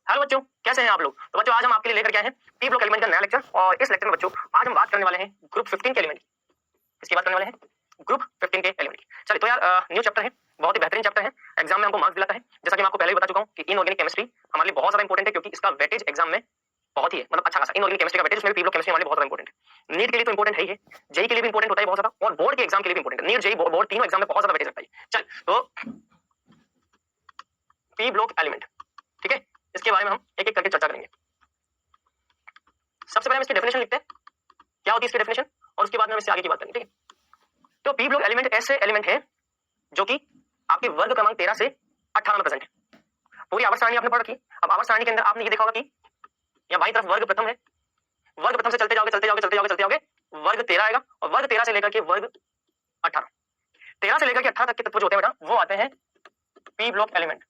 Hello बच्चों, कैसे हैं आप लोग। तो बच्चों आज हम आपके लिए लेकर के आए हैं पी ब्लॉक एलिमेंट का नया लेक्चर। और इस लेक्चर में बच्चों आज हम बात करने वाले हैं ग्रुप 15 के एलिमेंट की। इसकी बात करने वाले हैं ग्रुप 15 के एलिमेंट की। चलिए तो यार न्यू चैप्टर है, बहुत ही बेहतरीन चैप्टर है, एग्जाम में हमको मार्क्स दिलाता है। जैसा कि मैं आपको पहले भी बता चुका हूं कि इनऑर्गेनिक केमिस्ट्री हमारे लिए बहुत ज्यादा इंपॉर्टेंट है, क्योंकि इसका वेटेज एग्जाम में बहुत ही है, मतलब अच्छा खासा इनऑर्गेनिक केमिस्ट्री का वेटेज, उसमें भी पी ब्लॉक केमिस्ट्री हमारे लिए बहुत ज्यादा इंपॉर्टेंट है। नीट के लिए तो इंपॉर्टेंट है ही है, जेई के लिए भी इंपॉर्टेंट होता है बहुत ज्यादा, और बोर्ड के एग्जाम के लिए भी इंपॉर्टेंट है। नीट जेई बोर्ड तीनों एग्जाम में बहुत ज्यादा वेटेज रखता है। चल तो पी ब्लॉक एलिमेंट, ठीक है, इसके बारे में हम एक एक करके चर्चा करेंगे। सबसे पहले हम इसकी डेफिनेशन लिखते हैं, क्या होती है इसकी डेफिनेशन, और उसके बाद में हम इससे आगे की बात करेंगे। ठीक है, तो पी ब्लॉक एलिमेंट ऐसे एलिमेंट है जो कि आपके वर्ग क्रमांक 13 से 18 में प्रेजेंट है। पूरी आवर्त सारणी आपने पढ़ रखी। अब आवर्त सारणी के अंदर आपने ये देखा होगा कि यहाँ बाई तरफ वर्ग प्रथम है, वर्ग प्रथम से चलते जाओगे चलते जाओगे चलते जाओगे चलते जाओगे, वर्ग 13 आएगा, और वर्ग 13 से लेकर के वर्ग 18, 13 से लेकर के 18 तक के तत्व जो होते हैं बेटा वो आते हैं पी ब्लॉक एलिमेंट।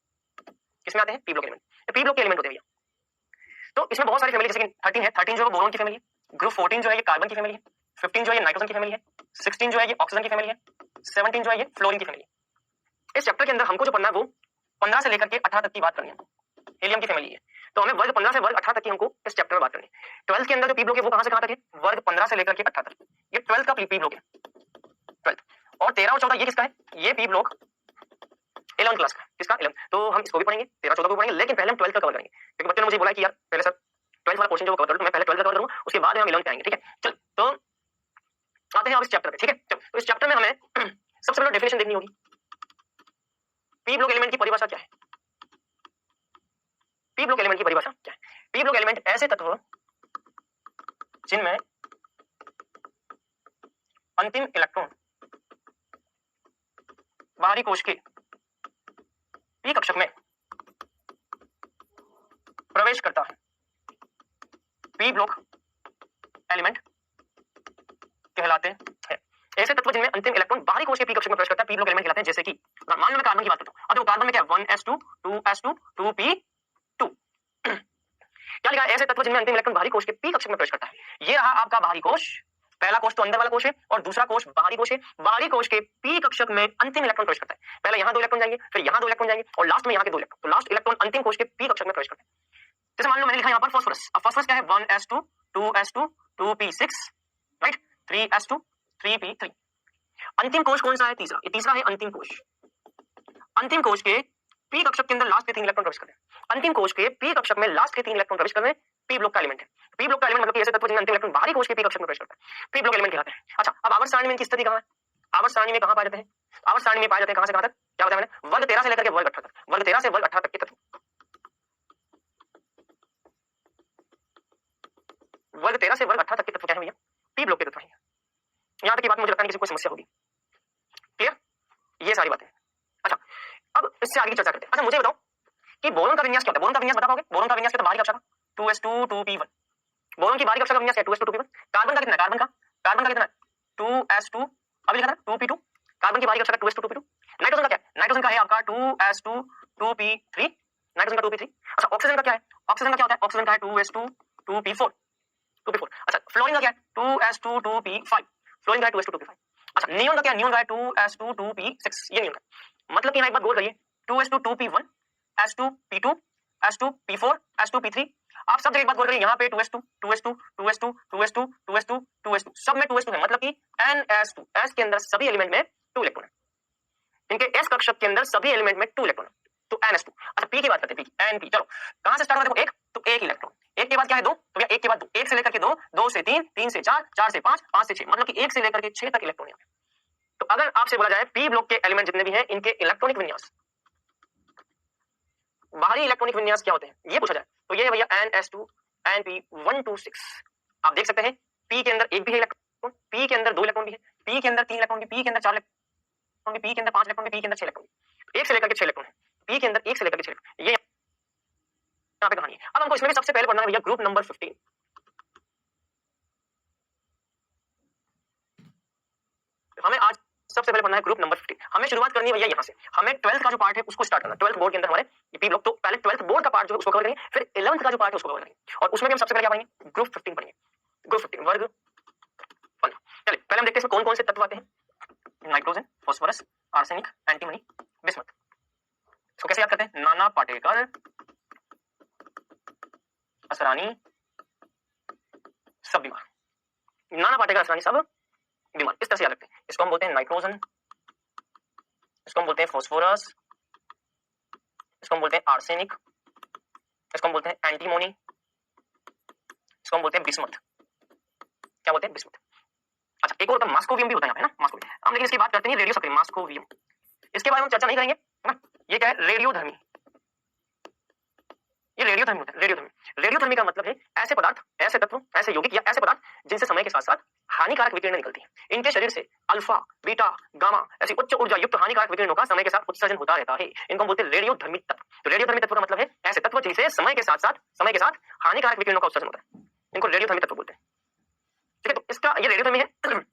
किसमें आते हैं? P block element. P block के एलिमेंट होते हैं भैया। तो इसमें बहुत सारी फैमिली, जैसे कि 13 है, 13 जो है बोरोन की फैमिली है, ग्रुप 14 जो है ये कार्बन की फैमिली है, 15 जो है ये नाइट्रोजन की फैमिली है, 16 जो है ये ऑक्सीजन की फैमिली है, 17 जो है ये फ्लोरीन की फैमिली है। इस चैप्टर के अंदर हमको जो पढ़ना है वो 15 से लेकर के 18 तक की बात करनी है, हीलियम की फैमिली है। तो हमें वर्ग 15 से वर्ग 18 तक की हमको इस चैप्टर में बात करनी है। 12th के अंदर जो पी ब्लॉक है वो कहां से कहां तक है? वर्ग 15 से लेकर के 18 तक, ये 12th का पी ब्लॉक है, 12th। और 13 और 14 ये किसका है? ये पी ब्लॉक 11th क्लास का। किसका? 11th। तो हम इसको भी पढ़ेंगे, 13 14 को पढ़ेंगे, लेकिन पहले हम 12th का कवर करेंगे, क्योंकि बच्चों ने मुझे बोला कि यार पहले सर 12th वाला पोर्शन जो कवर कर लो, तो मैं पहले 12th का कवर करूंगा, उसके बाद हम 11th पे आएंगे। ठीक है, चल तो आते हैं अब इस चैप्टर पे। ठीक है, तो इस चैप्टर में हमें सबसे पहले डेफिनेशन देखनी होगी, पी ब्लॉक एलिमेंट की परिभाषा क्या है। पी ब्लॉक एलिमेंट की परिभाषा क्या है? पी ब्लॉक एलिमेंट ऐसे तत्व जिनमें अंतिम इलेक्ट्रॉन बाहरी कोश के पी कक्षक में प्रवेश करता है, पी ब्लॉक एलिमेंट कहलाते हैं। ऐसे तत्व जिनमें अंतिम इलेक्ट्रॉन बाहरी कोश के पी कक्षक में प्रवेश करता है पी ब्लॉक एलिमेंट कहलाते हैं। जैसे कि मान लो मैं कार्बन की बात करता हूं, अब देखो कार्बन में क्या है, 1s2 2s2 2p2 क्या लिखा है? ऐसे तत्व जिनमें अंतिम इलेक्ट्रॉन बाहरी कोश के पी कक्षक में प्रवेश करता है। ये रहा आपका बाहरी कोश, पहला कोश तो अंदर वाला कोश है, और दूसरा कोश बाहरी कोश है। बाहरी कोश के पी कक्षक में अंतिम इलेक्ट्रॉन प्रवेश करता है। पहले यहाँ 2 इलेक्ट्रॉन जाएंगे, फिर यहाँ 2 इलेक्ट्रॉन जाएंगे, और लास्ट में यहाँ के 2 इलेक्ट्रॉन। तो लास्ट इलेक्ट्रॉन अंतिम कोश के पी कक्षक में प्रवेश करता है। जैसे मान लो मैंने लिखा यहाँ पर फास्फोरस। अब फास्फोरस क्या है? 1s2 2s2 2p6, right, 3s2 3p3। अंतिम कोश कौन सा है? तीसरा। ये तीसरा है अंतिम कोश। अंतिम कोश के पी कक्षक के अंदर लास्ट के 3 इलेक्ट्रॉन प्रवेश कर रहे हैं। अंतिम कोश के पी कक्षक में लास्ट के 3 इलेक्ट्रॉन प्रवेश कर रहे हैं, पी ब्लॉक का एलिमेंट है। पी ब्लॉक का एलिमेंट मतलब कि ऐसे तत्व जिनमें अंतिम इलेक्ट्रॉन बाहरी कोश के पी कक्षक में प्रवेश करता है, पी ब्लॉक एलिमेंट कहलाते हैं। अच्छा, अब आवर्त सारणी में इनकी स्थिति कहां है? आवर्त सारणी में कहां पाए जाते हैं? आवर्त सारणी में पाए जाते हैं कहां से कहां तक? क्या बताया मैंने? वर्ग 13 से लेकर के वर्ग 18 तक। वर्ग 13 से वर्ग 18 तक के तत्व, वर्ग 13 से वर्ग 18 तक के तत्व क्या है भैया? पी ब्लॉक के तत्व हैं। यहां तक की बात मुझे लगता नहीं किसी को कोई समस्या होगी। क्लियर? ये सारी बातें। अच्छा, अब इससे आगे की चर्चा करते हैं। अच्छा मुझे बताओ कि बोरोन का विन्यास क्या होता है? बोरोन का विन्यास बता पाओगे? बोरोन का विन्यास क्या? बाहरी कक्षक का 2s2 2p1। बोरोन की बाहरी कक्षक का विन्यास है 2s2 2p1। कार्बन का कितना है? कार्बन का कितना है? 2s2, अभी लिखा था 2p2। कार्बन की बाहरी कक्षक का 2s2 2p2। नाइट्रोजन का क्या है? नाइट्रोजन का है आपका 2s2 2p3। नाइट्रोजन का 2p3। अच्छा, ऑक्सीजन का क्या है? ऑक्सीजन का क्या होता है? ऑक्सीजन का है 2s2 2p4 2p4। अच्छा, फ्लोरीन का क्या है? 2s2 2p5। फ्लोरीन का है 2s2 2p5। अच्छा, नियोन का क्या है? नियोन का है 2s2 2p6। ये नियोन का मतलब कि यहाँ एक बात गौर करिए, 2s2 2p1 s2 p2 s2 p4 s2 p3। आप सब जगह एक बात गौर करिए, यहाँ पे 2s2 2s2 2s2 2s2 2s2 2s2 सब में 2s2 है, मतलब कि ns2 s के अंदर सभी एलिमेंट में 2 इलेक्ट्रॉन है। इनके s कक्षक के अंदर सभी एलिमेंट में 2 इलेक्ट्रॉन है, तो ns2। अच्छा, p की बात करते हैं, p np। चलो कहां से स्टार्ट होता है? देखो, 1 तो 1 इलेक्ट्रॉन, 1 के बाद क्या है? 2, तो भैया 1 के बाद 2, 1 से लेकर के 2, 2 से 3, 3 से 4, 4 से 5, 5 से 6, मतलब कि 1 से लेकर के 6 तक इलेक्ट्रॉन है। तो अगर आपसे बोला जाए पी ब्लॉक के एलिमेंट जितने भी हैं इनके इलेक्ट्रॉनिक विन्यास, बाहरी इलेक्ट्रॉनिक विन्यास क्या होते हैं, ये पूछा जाए तो ये है भैया ns2 np126। आप देख सकते हैं p के अंदर एक भी है इलेक्ट्रॉन, p के अंदर 2 इलेक्ट्रॉन भी है, p के अंदर 3 इलेक्ट्रॉन भी, p के अंदर 4 इलेक्ट्रॉन भी, p के अंदर 5 इलेक्ट्रॉन भी, p के अंदर 6 इलेक्ट्रॉन भी, 1 से लेकर के 6 इलेक्ट्रॉन है, p के अंदर 1 से लेकर के 6 इलेक्ट्रॉन। ये यहाँ पे कहानी है। अब हमको इसमें भी सबसे पहले पढ़ना है भैया ग्रुप नंबर 15। हमें आज सबसे पहले पढ़ना है ग्रुप नंबर 15। हमें शुरुआत करनी है भैया यहाँ से, हमें 12th का जो पार्ट है उसको स्टार्ट करना है। 12th बोर्ड के अंदर हमारे पी ब्लॉक, तो पहले 12th बोर्ड का पार्ट जो है उसको कवर करेंगे, फिर 11th का जो पार्ट है उसको कवर करेंगे, और उसमें भी हम सबसे पहले क्या पढ़ेंगे? ग्रुप 15 पढ़ेंगे। ग्रुप 15 वर्ग 15। चलिए पहले हम देखते हैं इसमें कौन कौन से तत्व आते हैं। Nitrogen, phosphorus, arsenic, antimony, bismuth. इसको कैसे याद करते हैं? नाना पाटेकर असरानी सब बीमार, नाना पाटेकर असरानी सब बीमार, इस तरह से याद रखते हैं। इसको हम बोलते हैं नाइट्रोजन, इसको हम बोलते हैं फॉस्फोरस, इसको हम बोलते हैं आर्सेनिक, इसको हम बोलते हैं एंटीमोनी, इसको हम बोलते हैं बिस्मथ। क्या बोलते हैं? बिस्मथ। अच्छा, एक और होता है मास्कोवियम भी होता है यहाँ पे ना, मास्कोवियम। हम लेकिन इसकी बात करते हैं रेडियो सक्रिय मास्कोवियम, इसके बारे में चर्चा नहीं करेंगे है ना। ये क्या है? रेडियोधर्मी। ये रेडियोधर्मी होता है। रेडियोधर्मी का मतलब है ऐसे पदार्थ, ऐसे तत्व, ऐसे यौगिक या ऐसे पदार्थ जिनसे समय के साथ साथ हानिकारक विकिरण निकलती है। इनके शरीर से अल्फा, बीटा, गामा ऐसी उच्च ऊर्जा युक्त हानिकारक विकिरणों का समय के साथ उत्सर्जन होता रहता है। इनको हम बोलते हैं रेडियोधर्मी तत्व। तो रेडियोधर्मी तत्व का मतलब है ऐसे तत्व जिनसे समय के साथ हानिकारक विकिरणों का उत्सर्जन होता है, इनको रेडियोधर्मी तत्व बोलते हैं। ठीक है, तो इसका ये रेडियोधर्मी है,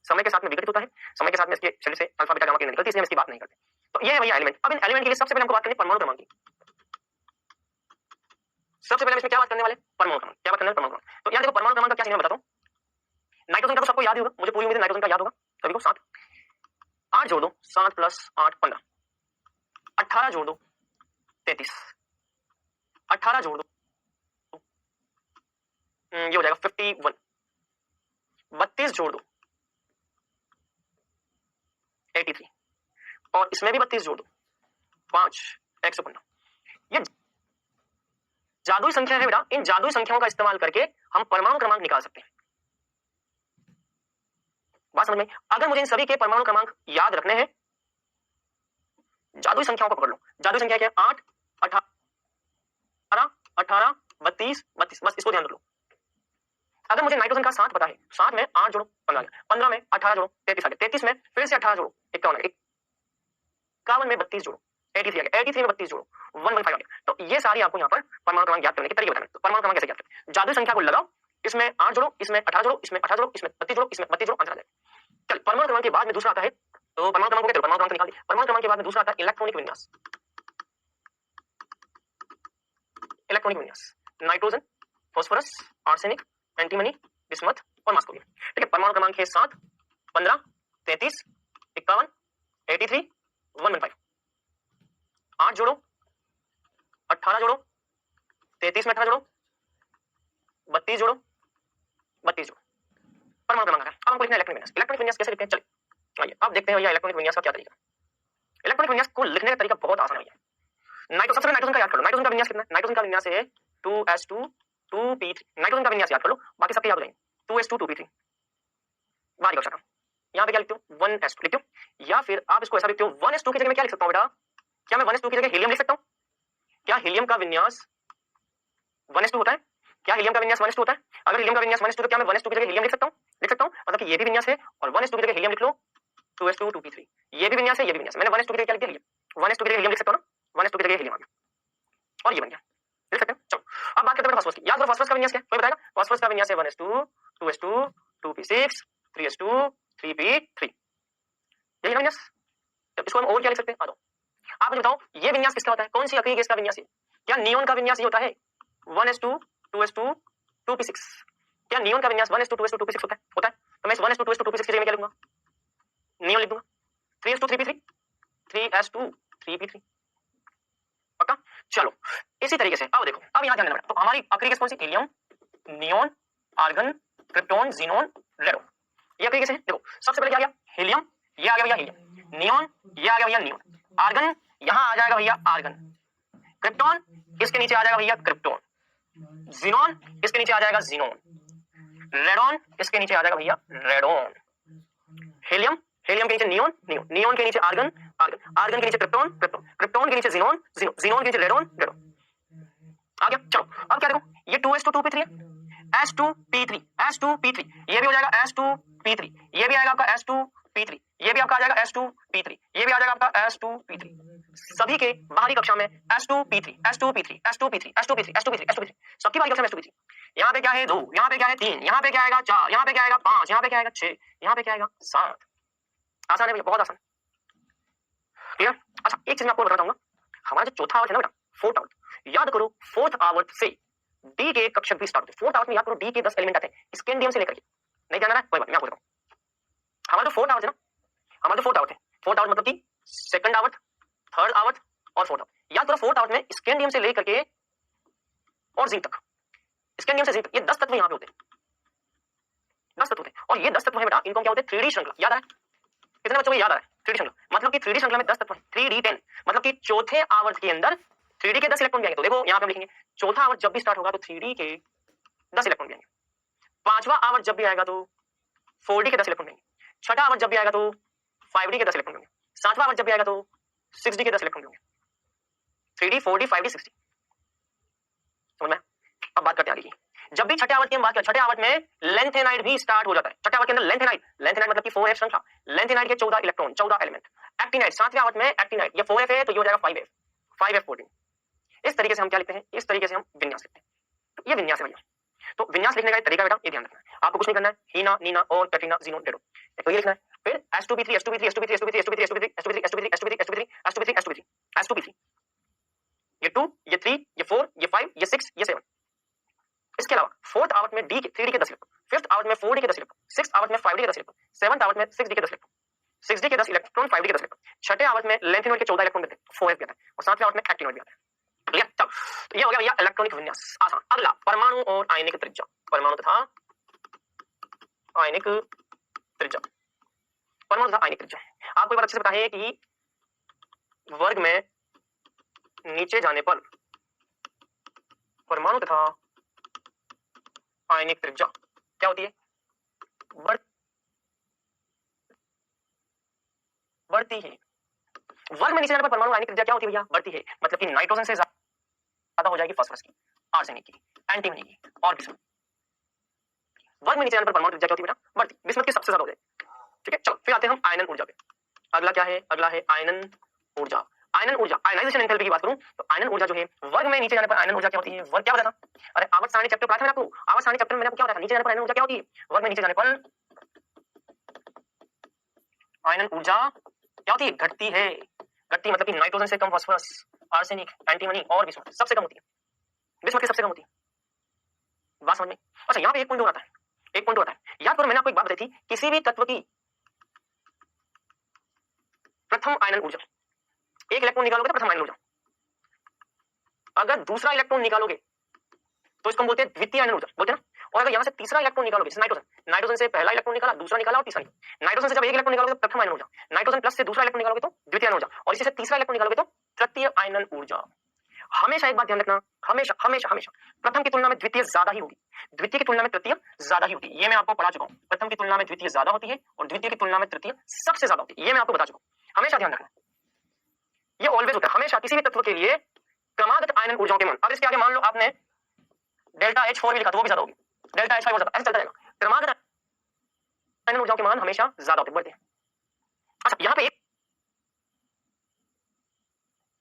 समय के साथ में विघटित होता है, समय के साथ में इसके शरीर से अल्फा, बीटा, गामा किरण निकलती है, इसलिए हम इसकी बात नहीं करते। तो ये है भैया एलिमेंट। अब इन एलिमेंट के लिए सबसे पहले हमको बात करनी है परमाणु क्रमांक की। सबसे पहले हम इसमें क्या बात करने वाले? परमाणु क्रमांक। क्या बात करने वाले? परमाणु क्रमांक। तो यार देखो, परमाणु क्रमांक का क्या चीज मैं बताता हूँ। नाइट्रोजन का तो सबको याद ही होगा, मुझे पूरी उम्मीद है नाइट्रोजन का याद होगा सभी को। 7 8 जोड़ दो, 7 + 8 15, 18 जोड़ दो 33, 18 जोड़ दो ये हो जाएगा 51, 32 जोड़ दो 83, और इसमें भी 32 जोड़ दो 5 115। ये जादुई संख्या है बेटा, इन जादुई संख्याओं का इस्तेमाल करके हम परमाणु क्रमांक निकाल सकते हैं। बात समझ में? अगर मुझे इन सभी के परमाणु क्रमांक याद रखने हैं, जादुई संख्याओं को पकड़ लो। जादुई संख्या क्या है? 8 18 18 32 32, बस इसको ध्यान रख लो। अगर मुझे नाइट्रोजन का 7 पता है, 7 में 8 जोड़ो 15 आ गया, 15 में 18 जोड़ो 33 आ गया, 33 में फिर से 18 जोड़ो 51 आ गया, 51 में 32 जोड़ो 83 आ गया, 83 में 32 जोड़ो 115 आ गया। तो ये सारी आपको यहाँ पर परमाणु क्रमांक याद करने के तरीके बताने। तो परमाणु क्रमांक कैसे याद करते हैं? जादुई संख्या को लगाओ, इसमें 8 जोड़ो, इसमें 18 जोड़ो, इसमें 18 जोड़ो, इसमें 32 जोड़ो, इसमें 32 जोड़ो, आंसर आ जाएगा। चल, परमाणु क्रमांक के बाद में दूसरा आता है, तो परमाणु क्रमांक को परमाणु क्रमांक निकाल दिया। परमाणु क्रमांक के बाद में दूसरा आता है इलेक्ट्रॉनिक विन्यास। इलेक्ट्रॉनिक विन्यास nitrogen, phosphorus, arsenic, antimony, bismuth और मास्कोवियम। ठीक है, परमाणु क्रमांक है 7 15 33 51 83 115। 8 जोड़ो, 18 जोड़ो, 33 में 18 जोड़ो, 32 जोड़ो, 32 जोड़ो, परमाणु क्रमांक है। अब हमको लिखना है इलेक्ट्रॉनिक विन्यास। इलेक्ट्रॉनिक विन्यास कैसे लिखते हैं? चलिए आइए अब देखते हैं भैया इलेक्ट्रॉनिक विन्यास का क्या तरीका। इलेक्ट्रॉनिक विन्यास को लिखने का तरीका बहुत आसान है भैया। सबसे पहले नाइट्रोजन का याद कर लो। नाइट्रोजन का विन्यास कितना है? नाइट्रोजन का विन्यास है 2s2 2p3। नाइट्रोजन का विन्यास याद कर लो, बाकी सबके याद हो जाएंगे। 2s2 2p3 बाहर निकल। यहाँ पे क्या लिखते हो? 1s2 लिखते हो, या फिर आप इसको ऐसा लिखते हो 1s2 की जगह में क्या लिख सकता हूँ बेटा? क्या मैं 1s2 की जगह हीलियम लिख सकता हूँ? क्या हीलियम का विन्यास 1s2 होता है? क्या हीलियम का विन्यास 1s2 होता है? अगर हीलियम का विन्यास 1s2 तो क्या मैं 1s2 की जगह हीलियम लिख सकता हूँ? लिख सकता हूँ, मतलब कि ये भी विन्यास है और 1s2 की जगह हीलियम लिख लो 2s2 2p3। ये भी विन्यास है, ये भी विन्यास। मैंने 1s2 की जगह क्या लिख दिया? 1s2 की जगह हीलियम लिख सकता हूँ ना, 1s2 की जगह हीलियम आ गया और ये बन गया। लिख सकते हैं। चलो अब बात करते हैं फास्फोरस की। याद करो फास्फोरस का विन्यास क्या है? कोई बताएगा? फास्फोरस का विन्यास है 1s2 2s2 2p6 3s2 3p3। यही ना विन्यास? तो इसको हम और क्या लिख सकते हैं? आ जाओ, आप मुझे बताओ ये विन्यास किसका होता है? कौन सी अक्रिय गैस का विन्यास है? क्या नियोन का विन्यास ये होता है 1s2 2s2 2p6? क्या नियोन का विन्यास 1s2 2s2 2p6 होता है? होता है। तो मैं इस 1s2 2s2 2p6 की जगह में क्या लिखूंगा? नियोन लिख दूंगा। 3s2 3p3 3s2 3p3। पक्का? चलो इसी तरीके से अब देखो, अब यहां ध्यान देना। तो हमारी अक्रिय गैस कौन सी? Helium, neon, argon, krypton, xenon, radon. ये अक्रिय गैस है। देखो सबसे पहले क्या आ गया? हीलियम, ये आ गया भैया हीलियम। नियोन, ये आ गया भैया नियोन। आर्गन यहां आ जाएगा भैया आर्गन। क्रिप्टॉन इसके नीचे आ जाएगा भैया क्रिप्टॉन। ज़ीनोन इसके नीचे आ जाएगा ज़ीनोन। रेडोन इसके नीचे आ जाएगा भैया रेडोन। हीलियम, हीलियम के नीचे नियोन, नियोन, नियोन के नीचे आर्गन, आर्गन, आर्गन के नीचे क्रिप्टॉन, क्रिप्टॉन, क्रिप्टॉन के नीचे ज़ीनोन, ज़ीनोन, ज़ीनोन के नीचे रेडोन, रेडोन। आ गया। चलो अब क्या देखो, ये 2s2 2p3 है, s2p3 s2p3, ये भी हो जाएगा s2p3, ये भी आएगा आपका s2p3, ये भी आपका आ जाएगा s2p3, ये भी आ जाएगा आपका s2p3। सभी के बाहरी कक्षा में s2p3 s2p3 s2p3 s2p3 s2p3 s2p3, सबकी बाहरी कक्षा में s2p3। यहाँ पे क्या है 2, यहाँ पे क्या है 3, यहाँ पे क्या आएगा 4, यहाँ पे क्या आएगा 5, यहाँ पे क्या आएगा 6, यहाँ पे क्या आएगा 7। आसान है भैया, बहुत आसान। क्लियर? अच्छा एक चीज मैं आपको बताना चाहूंगा, हमारा जो चौथा आवर्त है ना बेटा, फोर्थ आवर्त, याद करो फोर्थ आवर्त से डी के कक्षक भी स्टार्ट होते हैं। फोर्थ आवर्त में याद करो डी के 10 एलिमेंट आते हैं स्कैंडियम से लेकर के। नहीं जानना है कोई बात नहीं, मैं आपको बताऊं। हमारा जो फोर्थ आवर्त है ना, हमारा जो फोर्थ आवर्त है, फोर्थ आवर्त मतलब कि सेकंड आवर्त, थर्ड आवर्त और फोर्थ आवर्त। याद करो फोर्थ आवर्त में स्कैंडियम से लेकर के और जिंक तक, इसके नियम से ये 10 तत्व यहाँ पे होते हैं, 10 तत्व होते हैं, और ये 10 तत्व है बेटा, इनको क्या होते हैं 3D श्रृंखला। याद आ रहा है कितने बच्चों को याद आ रहा है 3D श्रृंखला? मतलब कि 3D श्रृंखला में 10 तत्व हैं, 3D10, मतलब कि चौथे आवर्त के अंदर 3D के 10 इलेक्ट्रॉन भी आएंगे। तो देखो यहाँ पे हम लिखेंगे चौथा आवर्त जब भी स्टार्ट होगा तो 3D के 10 इलेक्ट्रॉन भी आएंगे, पांचवा आवर्त जब भी आएगा तो 4D के 10 इलेक्ट्रॉन आएंगे, छठा आवर्त जब भी आएगा तो 5D के 10 इलेक्ट्रॉन होंगे, सातवां आवर्त जब भी आएगा तो 6D के 10 इलेक्ट्रॉन होंगे। 3D 4D 5D 6D, समझ में? अब बात करते हैं आगे की। जब भी छठे आवर्त की हम बात करें, छठे आवर्त में लेंथेनाइड भी स्टार्ट हो जाता है। छठे आवर्त के अंदर लेंथेनाइड, लेंथेनाइड मतलब कि 4f श्रृंखला, लेंथेनाइड के 14 इलेक्ट्रॉन, 14 एलिमेंट। एक्टिनाइड सातवें आवर्त में एक्टिनाइड, ये 4f है तो ये हो जाएगा 5f, 5f14। इस तरीके से हम क्या लिखते हैं, इस तरीके से हम विन्यास लिखते हैं। तो ये विन्यास है भैया। तो विन्यास लिखने का एक तरीका बेटा ये ध्यान रखना है, आपको कुछ नहीं करना है, हीना नीना और कैटरीना जीनो डेडो, तो ये लिखना है। फिर S2P3 S2P3 S2P3 S2P3 S2P3 S2P3 S2P3 S2P3 S2P3 S2P3 S2P3 S2P3, ये 2 ये 3 ये 4 ये 5 ये 6 ये 7। इसके अलावा फोर्थ आवर्त में डी के 3D के 10 इलेक्ट्रॉन, फिफ्थ आवर्त में 4D के 10 इलेक्ट्रॉन, सिक्स्थ आवर्त में 5D के 10 इलेक्ट्रॉन, सेवंथ आवर्त में 6D के 10 इलेक्ट्रॉन, 6D के 10 इलेक्ट्रॉन 5D के 10 इलेक्ट्रॉन, छठे आवर्त में लेंथेनॉइड के 14 इलेक्ट्रॉन देते हैं, 4f आता है, और सातवें आवर्त में एक्टिनॉइड भी आता है। क्लियर? चलो तो ये हो गया भैया इलेक्ट्रॉनिक विन्यास, आसान। अगला परमाणु और आयनिक त्रिज्या, परमाणु तथा आयनिक त्रिज्या, परमाणु तथा आयनिक त्रिज्या। आपको एक बार अच्छे से पता है कि वर्ग में नीचे जाने पर परमाणु तथा आयनिक त्रिज्या क्या होती है, बढ़ती है। वर्ग में नीचे जाने पर परमाणु आयनिक त्रिज्या क्या होती है भैया, बढ़ती है। मतलब कि नाइट्रोजन से ज्यादा हो जाएगी फास्फोरस की, आर्सेनिक की, एंटीमनी की और बिस्मथ। वर्ग में नीचे जाने पर परमाणु त्रिज्या क्या होती है बेटा, बढ़ती, बिस्मथ की सबसे ज्यादा हो जाएगी। ठीक है, चलो फिर आते हैं हम आयनन ऊर्जा पे। अगला क्या है, अगला है आयनन ऊर्जा। आयनन ऊर्जा, आयनाइजेशन एंथैल्पी की बात करूं तो आयनन ऊर्जा जो है वर्ग में नीचे जाने पर आयनन ऊर्जा क्या होती है, वर्ग क्या बताता, अरे आवर्त सारणी चैप्टर पढ़ा था मैंने आपको, आवर्त सारणी चैप्टर में मैंने आपको क्या बताया, नीचे जाने पर आयनन ऊर्जा क्या होती है, वर्ग में नीचे जाने पर आयनन ऊर्जा क्या होती है, घटती है। घटती मतलब कि नाइट्रोजन से कम फास्फोरस, आर्सेनिक, एंटीमनी और बिस्मथ सबसे कम होती है, बिस्मथ की सबसे कम होती है। बात समझ में? अच्छा यहाँ पे एक पॉइंट और आता है, एक पॉइंट और आता है, याद करो मैंने आपको एक बात बताई थी, किसी भी तत्व की प्रथम आयनन ऊर्जा, एक इलेक्ट्रॉन निकालोगे तो प्रथम आयनन ऊर्जा, अगर दूसरा इलेक्ट्रॉन निकालोगे तो इसको हम बोलते हैं द्वितीय आयनन ऊर्जा, बोलते हैं ना। और अगर यहाँ से तीसरा इलेक्ट्रॉन निकालोगे, नाइट्रोजन, नाइट्रोजन से पहला इलेक्ट्रॉन निकाला, दूसरा निकाला और तीसरा निकाला, नाइट्रोजन से जब एक इलेक्ट्रॉन निकालोगे तो प्रथम आयनन ऊर्जा, नाइट्रोजन प्लस से दूसरा इलेक्ट्रॉन निकालोगे तो द्वितीय आयनन ऊर्जा, और इसी से तीसरा इलेक्ट्रॉन निकालोगे तो तृतीय आयनन ऊर्जा। हमेशा एक बात ध्यान रखना, हमेशा हमेशा हमेशा प्रथम की तुलना में द्वितीय ज्यादा ही होगी, द्वितीय की तुलना में तृतीय ज्यादा ही होती है। ये मैं आपको पढ़ा चुका हूँ, प्रथम की तुलना में द्वितीय ज्यादा होती है और द्वितीय की तुलना में तृतीय सबसे ज्यादा होती है, ये मैं आपको बता चुका हूँ, हमेशा ध्यान रखना। ये ऑलवेज होता है, हमेशा किसी भी तत्व के लिए क्रमागत आयनन ऊर्जाओं के मान। अब इसके आगे मान लो आपने डेल्टा H4 भी लिखा तो वो भी ज्यादा होगी, डेल्टा H5 ज्यादा, ऐसे चलता रहेगा। क्रमागत आयनन ऊर्जाओं के मान हमेशा ज्यादा होते बढ़ते हैं। अच्छा यहाँ पे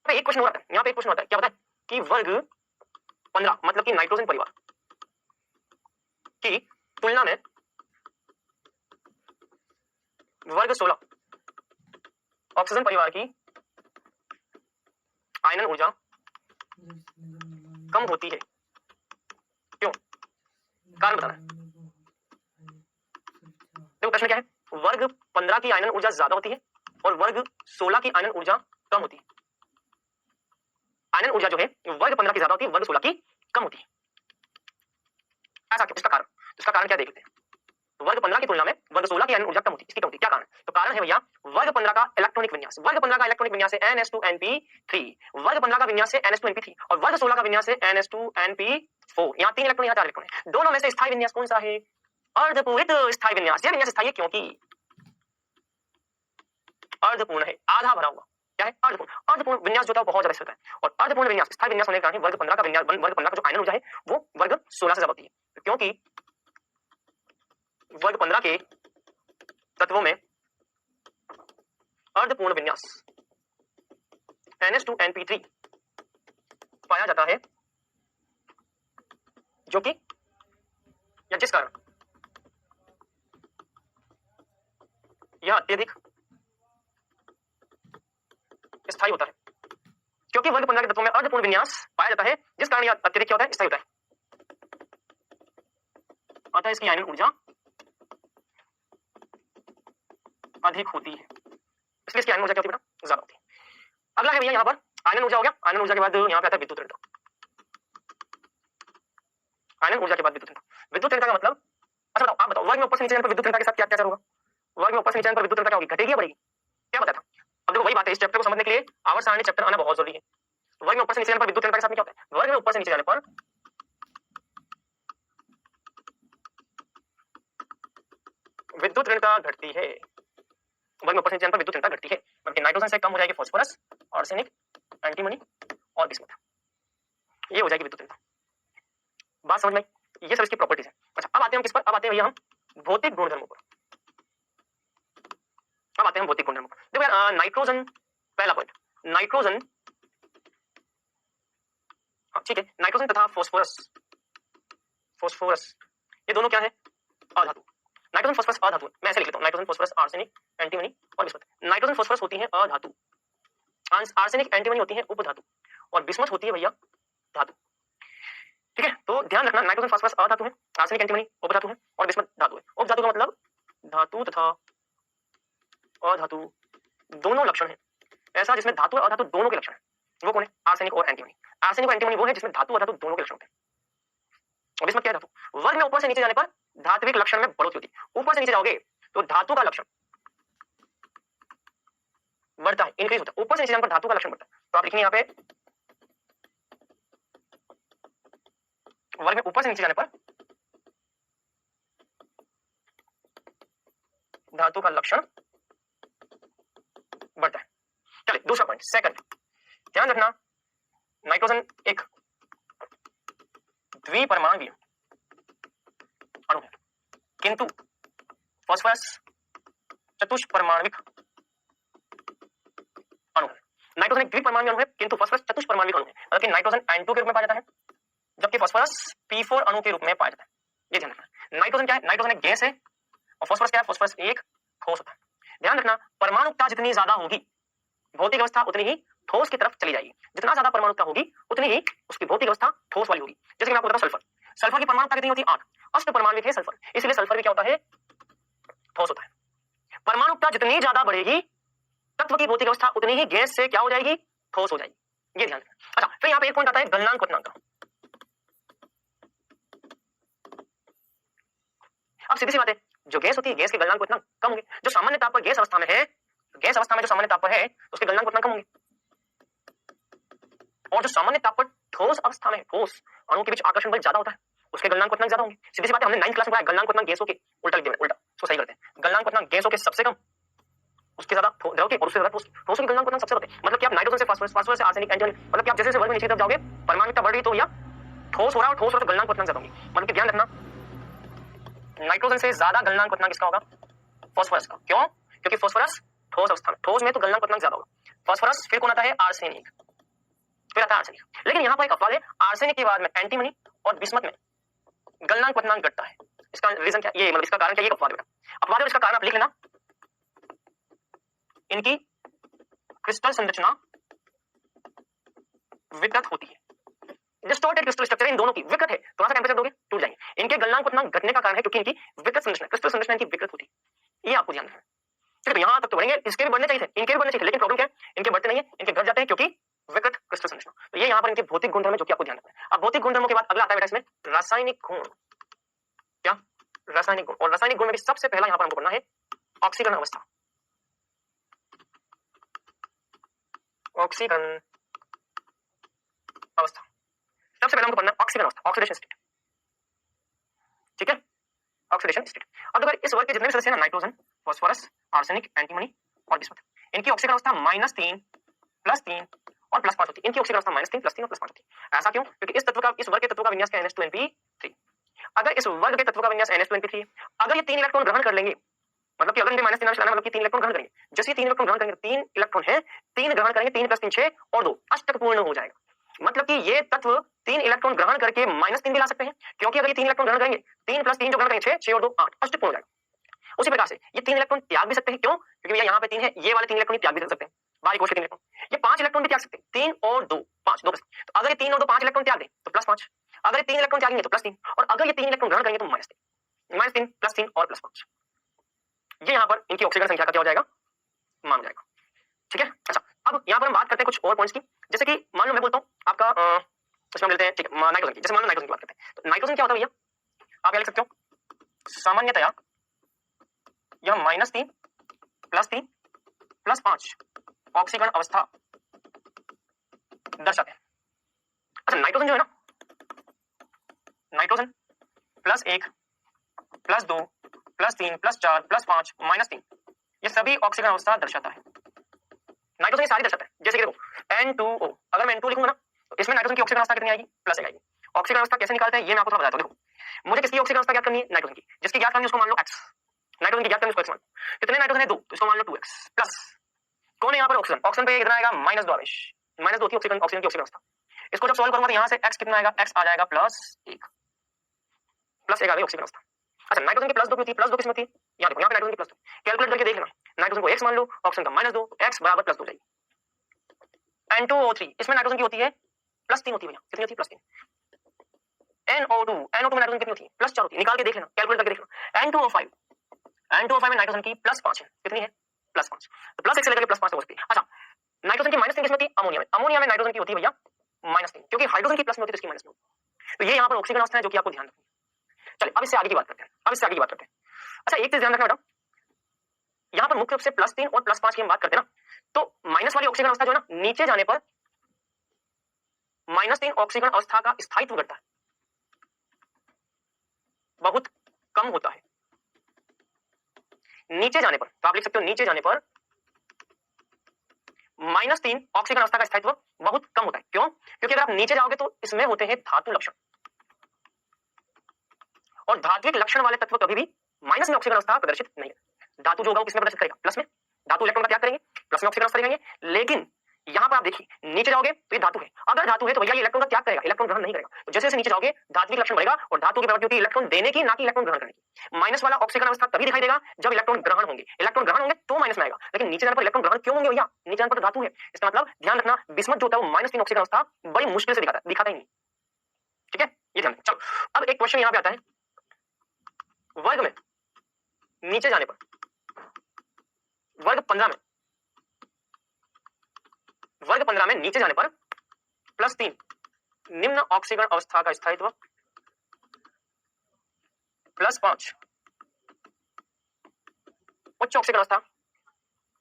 एक क्वेश्चन आता है, यहाँ पे एक क्वेश्चन आता है, क्या बताए कि वर्ग 15 मतलब कि नाइट्रोजन परिवार की तुलना में वर्ग 16 ऑक्सीजन परिवार की आयनन ऊर्जा कम होती है, क्यों, कारण बताना है। देखो प्रश्न क्या है, वर्ग 15 की आयनन ऊर्जा ज्यादा होती है और वर्ग 16 की आयनन ऊर्जा कम होती है। आयनन ऊर्जा जो है वर्ग 15 की ज्यादा होती है, वर्ग 16 की कम होती है, ऐसा क्यों, इसका कारण, इसका कारण क्या देख लेते हैं। वर्ग 15 की तुलना में वर्ग 16 की आयनन ऊर्जा कम होती है, इसकी कम होती है, क्या कारण, तो कारण है भैया वर्ग 15 का इलेक्ट्रॉनिक विन्यास, वर्ग 15 का इलेक्ट्रॉनिक विन्यास है NH2NP3, वर्ग 15 का विन्यास है NH2NP3 और वर्ग 16 का विन्यास है NH2NP4। यहाँ 3 इलेक्ट्रॉन, यहाँ 4 इलेक्ट्रॉन है, दोनों में से स्थायी विन्यास कौन सा है, अर्धपूरित स्थायी विन्यास। यह विन्यास स्थायी है क्योंकि अर्धपूर्ण है, आधा भरा हुआ, क्या है, अर्धपूर्ण। अर्धपूर्ण विन्यास जो था बहुत ज्यादा स्थिर है, और अर्धपूर्ण विन्यास स्थायी विन्यास होने के कारण वर्ग 15 का विन्यास, वर्ग 15 का जो आयनन ऊर्जा है वो वर्ग 16 से ज्यादा होती है, क्योंकि वर्ग 15 के तत्वों में अर्धपूर्ण विन्यास NH2NP3 पाया जाता है, जो कि या जिस कारण यह अत्यधिक स्थायी होता है, क्योंकि वर्ग 15 के तत्वों में अर्धपूर्ण विन्यास पाया जाता है, जिस कारण यह अत्यधिक क्या होता है, स्थायी होता है, अतः इसकी आयनन ऊर्जा अधिक होती है, इसलिए इसकी आयनन ऊर्जा क्या होती है बेटा, ज्यादा होती है। अगला है भैया यहाँ पर आयनन ऊर्जा हो गया, आयनन ऊर्जा के बाद यहाँ पे आता है विद्युत ऋणता। आयनन ऊर्जा के बाद विद्युत ऋणता। विद्युत ऋणता का मतलब, अच्छा बताओ, आप बताओ, वर्ग में ऊपर से नीचे जाने पर विद्युत ऋणता के साथ क्या क्या होगा? वर्ग में ऊपर से नीचे जाने पर विद्युत ऋणता क्या होगी? घटेगी या बढ़ेगी? क्या पता था? अब देखो वही बात है, इस चैप्टर को समझने के लिए आवर्त सारणी चैप्टर आना बहुत जरूरी है। वर्ग में ऊपर से नीचे जाने पर विद्युत ऋणता के साथ में क्या होता है? वर्ग में ऊपर से नीचे जाने पर विद्युत ऋणता घटती है। वर्ग में ऊपर से नीचे जाने पर विद्युत ऋणता घटती है, मतलब नाइट्रोजन से कम हो जाएगी फास्फोरस, आर्सेनिक, एंटीमनी और बिस्मथ, ये हो जाएगी विद्युत ऋणता। बात समझ में आई? ये सब इसकी प्रॉपर्टीज है। अच्छा अब आते हैं हम किस पर? अब आते हैं भैया हम भौतिक गुणधर्मों पर। अब आते हैं हम भौतिक गुणधर्मों पर। देखो यार, नाइट्रोजन, पहला पॉइंट, नाइट्रोजन, हाँ ठीक है, नाइट्रोजन तथा फास्फोरस, फास्फोरस ये दोनों क्या है? अधातु। नाइट्रोजन फास्फोरस अधातु, मैं ऐसे लिख लेता हूं, नाइट्रोजन फास्फोरस आर्सेनिक एंटीमनी और बिस्मथ। नाइट्रोजन फास्फोरस होती है अधातु, आर्सेनिक एंटीमनी होती है उपधातु और बिस्मथ होती है भैया धातु। ठीक है, तो ध्यान रखना, नाइट्रोजन फास्फोरस अधातु है, आर्सेनिक एंटीमनी उपधातु है और बिस्मथ धातु है। उपधातु का मतलब धातु तथा अधातु दोनों लक्षण है, ऐसा जिसमें धातु और अधातु दोनों के लक्षण है, वो कौन है? आर्सेनिक और एंटीमनी। आर्सेनिक और एंटीमनी वो है जिसमें धातु और अधातु दोनों के लक्षण होते हैं। और बिस्मथ क्या है? धातु। वर्ग में ऊपर से नीचे जाने पर धात्विक लक्षण में बढ़ोतरी होती है। ऊपर से नीचे जाओगे तो धातु का लक्षण बढ़ता है, इंक्रीज होता है। ऊपर से नीचे जाने पर धातु का लक्षण बढ़ता है, तो आप लिखेंगे यहाँ पे वर्ग में ऊपर से नीचे जाने पर धातु का लक्षण बढ़ता है। चलिए दूसरा पॉइंट, सेकंड, ध्यान रखना, नाइट्रोजन एक द्विपरमाणुक अणु है, किंतु फास्फोरस चतुष्परमाणविक अणु है। नाइट्रोजन एक द्विपरमाणु अणु है किंतु फास्फोरस चतुष्परमाणविक अणु है, मतलब कि नाइट्रोजन N2 के रूप में पाया जाता है जबकि फास्फोरस P4 अणु के रूप में पाया जाता है। ये ध्यान रखना। नाइट्रोजन क्या है? नाइट्रोजन एक गैस है और फास्फोरस क्या है? फास्फोरस एक ठोस होता है। ध्यान रखना, परमाणुकता जितनी ज्यादा होगी भौतिक अवस्था उतनी ही ठोस की तरफ चली जाएगी। जितना ज्यादा परमाणुकता होगी उतनी ही उसकी भौतिक अवस्था ठोस वाली होगी। जैसे कि मैं आपको बताऊं, सल्फर, सल्फर की परमाणुकता कितनी होती है? 8, अष्ट परमाणविक है सल्फर, इसलिए सल्फर भी क्या होता है? ठोस होता है। परमाणुकता जितनी ज्यादा बढ़ेगी तत्व की भौतिक अवस्था उतनी ही गैस से क्या हो जाएगी? ठोस हो जाएगी। ये ध्यान रखना। अच्छा फिर यहाँ पे एक पॉइंट आता है गलनांक क्वथनांक का। अब सीधी सी बात है, जो गैस होती है गैस के गलनांक क्वथनांक कम होंगे। जो सामान्य ताप पर गैस अवस्था में है, गैस अवस्था में जो सामान्य ताप पर है उसके गलनांक क्वथनांक कम होंगे, और जो सामान्य ताप पर ठोस अवस्था में ठोस अणुओं के बीच आकर्षण बल ज्यादा होता है उसके गलनांक क्वथनांक ज्यादा होंगे। सीधी सी बात है, हमने 9th क्लास में पढ़ा गलनांक क्वथनांक गैसों के, उल्टा लिख दिया, उल्टा सो सही करते हैं। गलनांक क्वथनांक गैसों के सबसे कम, उसके ज्यादा द्रव के और उससे ज्यादा ठोस के गलनांक क्वथनांक सबसे होते हैं। मतलब कि आप नाइट्रोजन से फास्फोरस, फास्फोरस से आर्सेनिक, एंटीमनी, मतलब कि आप जैसे जैसे वर्ग में नीचे तरफ जाओगे परमाणुकता बढ़ रही तो भैया ठोस हो रहा है, और ठोस हो रहा है तो गलनांक क्वथनांक ज्यादा होंगे। मतलब कि ध्यान रखना, नाइट्रोजन से ज्यादा गलनांक क्वथनांक किसका होगा? फास्फोरस का। क्यों? क्योंकि फास्फोरस ठोस अवस्था में, ठोस में तो गलनांक क्वथनांक ज्यादा होगा। फास्फोरस, फिर कौन आता है? आर्सेनिक, फिर आता है आर्सेनिक। लेकिन यहाँ पर एक अपवाद है, आर्सेनिक के बाद में एंटीमनी और बिस्मथ में गलनांक क्वथनांक घटता है। इसका रीजन क्या? ये मतलब इसका कारण क्या? ये अपवाद है, अपवाद है, इसका कारण आप लिख लेना, इनकी क्रिस्टल संरचना विकृत होती है। डिस्टॉर्टेड क्रिस्टल स्ट्रक्चर इन दोनों की विकृत है, थोड़ा सा टेंपरेचर दोगे टूट जाएंगे। इनके गलनांक क्वथनांक घटने का कारण है क्योंकि इनकी विकृत संरचना, क्रिस्टल संरचना इनकी विकृत होती है। ये आपको ध्यान रखना है। ठीक है, यहाँ तक तो बढ़ेंगे, इसके भी बढ़ने चाहिए थे, इनके भी बढ़ने चाहिए, लेकिन प्रॉब्लम क्या है? इनके बढ़ते नहीं है, इनके घट जाते हैं क्योंकि विकृत क्रिस्टल संरचना। तो ये यहाँ पर इनके भौतिक गुणधर्म है जो कि आपको ध्यान रखना है। अब भौतिक गुणधर्मों के बाद अगला आता है बेटा इसमें रासायनिक गुण। क्या? रासायनिक गुण। और रासायनिक गुण में भी सबसे पहला यहाँ पर हमको पढ़ना है ऑक्सीकरण अवस्था। ऑक्सीकरण अवस्था सबसे पहले हमको पढ़ना है ऑक्सीकरण अवस्था, ऑक्सीडेशन स्टेट। ठीक है, ऑक्सीडेशन स्टेट। अब अगर इस वर्ग के जितने भी सदस्य हैं ना, नाइट्रोजन, फास्फोरस, आर्सेनिक, एंटीमनी और बिस्मथ, इनकी ऑक्सीकरण अवस्था -3, +3 और +5 होती है। इनकी ऑक्सीकरण अवस्था -3, +3 और +5 होती है। ऐसा क्यों? क्योंकि इस तत्व का, इस वर्ग के तत्व का विन्यास क्या है? NH2NP3। अगर इस वर्ग के तत्व का विन्यास NH2NP3 है, अगर ये 3 इलेक्ट्रॉन ग्रहण कर लेंगे, मतलब कि अगर इनमें -3 अंश लाना, मतलब कि 3 इलेक्ट्रॉन ग्रहण करेंगे, जैसे 3 इलेक्ट्रॉन ग्रहण करेंगे, 3 इलेक्ट्रॉन है, 3 ग्रहण करेंगे, 3 + 3 6 और 2 अष्टक पूर्ण हो जाएगा। मतलब कि ये तत्व 3 इलेक्ट्रॉन ग्रहण करके -3 भी ला सकते हैं, क्योंकि अगर ये 3 इलेक्ट्रॉन ग्रहण करेंगे, 3 + 3 जो ग्रहण करेंगे 6, 6 और 2 8 अष्टक पूर्ण हो जाएगा। उसी प्रकार से ये 3 इलेक्ट्रॉन त्याग भी सकते हैं। क्यों? क्योंकि भैया यहाँ पे 3 है, ये वाले 3 इलेक्ट्रॉन त्याग भी सकते हैं, बाहरी कोश के 3 इलेक्ट्रॉन। ये 5 इलेक्ट्रॉन भी त्याग सकते हैं, 3 और 2 5, 2 तो अगर ये 3 और 2 5 इलेक्ट्रॉन त्याग दें तो +5, अगर ये 3 इलेक्ट्रॉन त्यागेंगे तो +3, और अगर ये 3 इलेक्ट्रॉन ग्रहण करेंगे तो -3, +3 और +5। ये यहाँ पर इनकी ऑक्सीकरण संख्या का क्या हो जाएगा? मान हो जाएगा। ठीक है, अच्छा अब यहाँ पर हम बात करते हैं कुछ और पॉइंट्स की। जैसे कि मान लो मैं बोलता हूँ आपका इसमें हम लेते हैं, ठीक है, नाइट्रोजन की। जैसे मान लो नाइट्रोजन की बात करते हैं, तो नाइट्रोजन क्या होता है भैया, आप क्या लिख सकते हो, सामान्यतया यह -3 +3 +5 ऑक्सीकरण अवस्था दर्शाते हैं। अच्छा, नाइट्रोजन जो है ना, नाइट्रोजन +1 +2 +3 +4 +5 -3, ये सभी ऑक्सीकरण अवस्था दर्शाता है। नाइट्रोजन ये सारी दर्शाता है। जैसे कि देखो N2O, अगर मैं N2 लिखूंगा ना, तो इसमें नाइट्रोजन की ऑक्सीकरण अवस्था कितनी आएगी, +1 आएगी। ऑक्सीकरण अवस्था कैसे निकालते हैं ये मैं आपको थोड़ा बताता हूं। देखो, मुझे किसकी ऑक्सीकरण अवस्था ज्ञात करनी है, नाइट्रोजन की। जिसकी ज्ञात करनी है उसको मान लो x, नाइट्रोजन की ज्ञात करनी है उसको x मान लो। कितने नाइट्रोजन है, 2, तो इसको मान लो 2x प्लस कौन है यहाँ पर, ऑक्सीजन। ऑक्सीजन पे कितना आएगा, -2 आवेश, -2 की ऑक्सीजन की ऑक्सीजन अवस्था। इसको जब सॉल्व करूंगा तो यहाँ से x कितना आएगा, x आ जाएगा +1 आ गई ऑक्सीजन अवस्था। अच्छा, नाइट्रोजन की +2 होती है, +2 किसमें होती है, यहाँ देखो, यहाँ पे नाइट्रोजन की +2, कैलकुलेट करके देख लेना, नाइट्रोजन को x मान लो, ऑक्सीजन का -2, x बराबर +2 जाएगी। N2O3, इसमें नाइट्रोजन की होती है +3 होती है भैया, कितनी होती है, +3। NO2 में नाइट्रोजन कितनी होती है, +4 होती है, निकाल के देख लेना, कैलकुलेट करके देख लेना। N2O5 में नाइट्रोजन की +5 है, कितनी है, +5, तो +1 से लेकर +5 तक हो सकती है। अच्छा, नाइट्रोजन की -3 किसमें होती है, अमोनिया में। अमोनिया में नाइट्रोजन की होती है भैया -3, क्योंकि हाइड्रोजन की प्लस में होती है तो इसकी माइनस में होती है। तो ये यहाँ पर ऑक्सीजन अवस्था है जो कि आपको ध्यान रखनी है। चलिए अब इससे आगे की बात करते हैं, अच्छा, एक चीज ध्यान रखना बेटा, यहाँ पर मुख्य रूप से +3 और +5 की हम बात करते हैं ना, तो माइनस वाली ऑक्सीजन अवस्था जो है ना, नीचे जाने पर -3 ऑक्सीजन अवस्था का स्थायित्व घटता है, बहुत कम होता है। नीचे जाने पर, तो आप लिख सकते हो नीचे जाने पर -3 ऑक्सीजन अवस्था का स्थायित्व बहुत कम होता है। क्यों, क्योंकि अगर आप नीचे जाओगे तो इसमें होते हैं धातु लक्षण, और धात्विक लक्षण वाले तत्व कभी भी माइनस में ऑक्सीजन अवस्था प्रदर्शित नहीं है। धातु जो होगा वो किसमें प्रदर्शित करेगा, प्लस में। धातु इलेक्ट्रॉन का त्याग करेंगे, प्लस में ऑक्सीजन अवस्था दिखाएंगे। लेकिन यहाँ पर आप देखिए, नीचे जाओगे तो ये धातु है, अगर धातु है तो भैया ये इलेक्ट्रॉन का त्याग करेगा, इलेक्ट्रॉन ग्रहण नहीं करेगा। तो जैसे जैसे नीचे जाओगे धात्विक लक्षण बढ़ेगा, और धातु की प्रवृत्ति होती है इलेक्ट्रॉन देने की, ना कि इलेक्ट्रॉन ग्रहण करने की। माइनस वाला ऑक्सीजन अवस्था तभी दिखाई देगा जब इलेक्ट्रॉन ग्रहण होंगे, इलेक्ट्रॉन ग्रहण होंगे तो माइनस में आएगा। लेकिन नीचे जाने पर इलेक्ट्रॉन ग्रहण क्यों होंगे भैया, नीचे जाने पर धातु है, इसका मतलब ध्यान रखना, बिस्मथ जो होता है वो -3 ऑक्सीजन अवस्था बड़ी मुश्किल से दिखाता ही नहीं। ठीक है, ये ध्यान। चलो अब एक क्वेश्चन यहाँ पे आता है, वर्ग में नीचे जाने पर, वर्ग 15 में नीचे जाने पर +3 निम्न ऑक्सीकरण अवस्था का स्थायित्व, +5 उच्च ऑक्सीकरण अवस्था।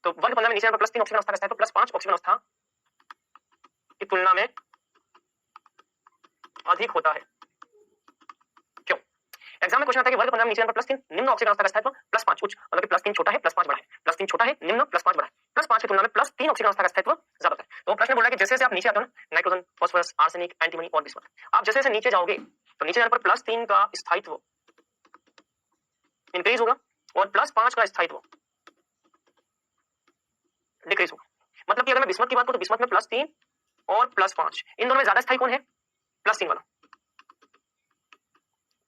तो वर्ग 15 में नीचे जाने पर +3 ऑक्सीकरण अवस्था का स्थायित्व +5 ऑक्सीकरण अवस्था की तुलना में अधिक होता है। क्यों, एग्जाम में क्वेश्चन आता है कि वर्ग 15 में नीचे जाने पर +3 निम्न ऑक्सीकरण अवस्था का स्थायित्व +5 उच्च, मतलब कि +3 छोटा है +5 बड़ा है, +3 छोटा है निम्न, +5 बड़ा है। +5 की तुलना में +3 ऑक्सीकरण अवस्था का स्थायित्व ज्यादा होता है। तो प्रश्न बोल रहा है कि जैसे जैसे आप नीचे आते हो ना, नाइट्रोजन, फास्फोरस, आर्सेनिक, एंटीमनी और बिस्मथ, आप जैसे जैसे नीचे जाओगे तो नीचे जाने पर +3 का स्थायित्व इंक्रीज होगा और +5 का स्थायित्व डिक्रीज होगा। मतलब कि अगर मैं बिस्मथ की बात करूं तो बिस्मथ में +3 और +5, इन दोनों में ज्यादा स्थायी कौन है, +3 वाला।